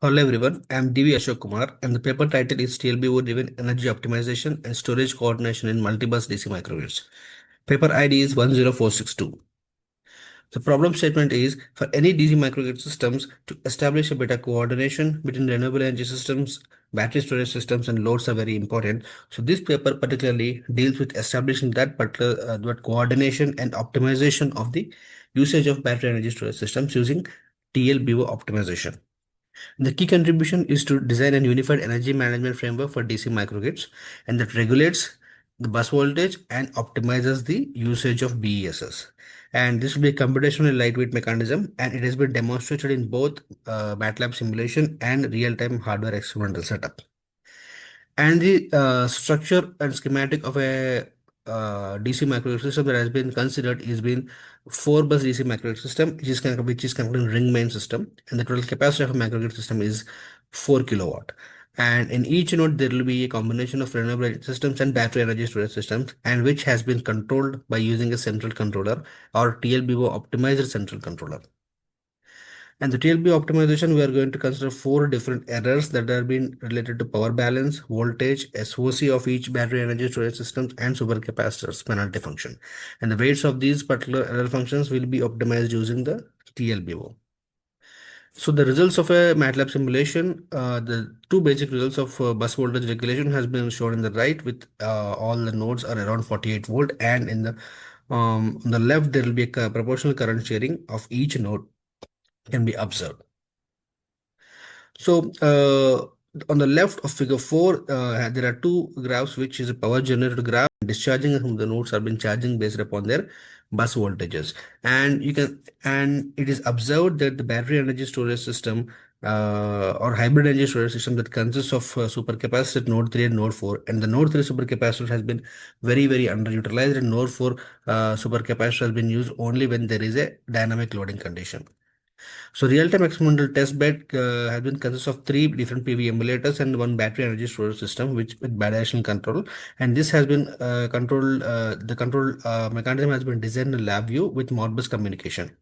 Hello everyone, I am DV Ashok Kumar and the paper title is Tlbo Driven Energy Optimization and Storage Coordination in Multibus DC Microgrids. Paper ID is 10462. The problem statement is for any DC microgrid systems to establish a better coordination between renewable energy systems, battery storage systems, and loads are very important. So this paper particularly deals with establishing that particular that coordination and optimization of the usage of battery energy storage systems using TLBO optimization. The key contribution is to design a unified energy management framework for DC microgrids and that regulates the bus voltage and optimizes the usage of BESS. And this will be a computationally lightweight mechanism and it has been demonstrated in both MATLAB simulation and real-time hardware experimental setup. And the structure and schematic of a DC microgrid system that has been considered is been 4-bus DC microgrid system, which is connected in ring main system, and the total capacity of a microgrid system is 4 kilowatt. And in each node, there will be a combination of renewable energy systems and battery energy storage systems, and which has been controlled by using a central controller or TLBO optimized central controller. And the TLB optimization, we are going to consider 4 different errors that are being related to power balance, voltage, SOC of each battery energy storage systems, and supercapacitors penalty function. And the weights of these particular error functions will be optimized using the TLBO. So the results of a MATLAB simulation, the two basic results of bus voltage regulation has been shown in the right with all the nodes are around 48 volt, and in the on the left there will be a proportional current sharing of each node can be observed. So on the left of figure 4, there are two graphs, which is a power generated graph. Discharging from the nodes have been charging based upon their bus voltages, and it is observed that the battery energy storage system or hybrid energy storage system that consists of supercapacitor node 3 and node 4, and the node 3 supercapacitor has been very underutilized, and node 4 supercapacitor has been used only when there is a dynamic loading condition. So real-time experimental test bed has been consists of 3 different PV emulators and one battery energy storage system, which with bidirectional control. And this has been controlled. The control mechanism has been designed in LabVIEW with Modbus communication.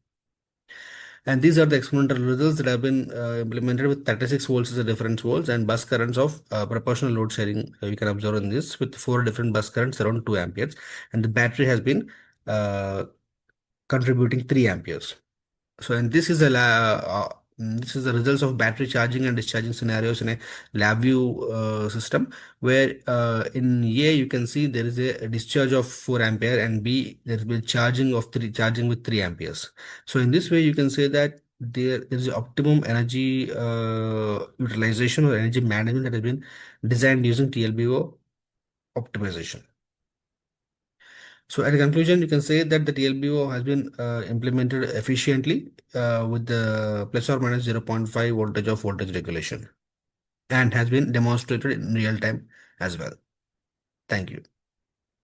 And these are the experimental results that have been implemented with 36 volts as a reference volts and bus currents of proportional load sharing. We can observe in this with 4 different bus currents around 2 amperes, and the battery has been contributing 3 amperes. So, and this is the results of battery charging and discharging scenarios in a LabVIEW system, where in A you can see there is a discharge of 4 ampere, and B there will be charging with 3 amperes. So in this way you can say that there is optimum energy utilization or energy management that has been designed using TLBO optimization. So at a conclusion, you can say that the TLBO has been implemented efficiently with the plus or minus zero point 0.5 voltage of voltage regulation and has been demonstrated in real time as well. Thank you.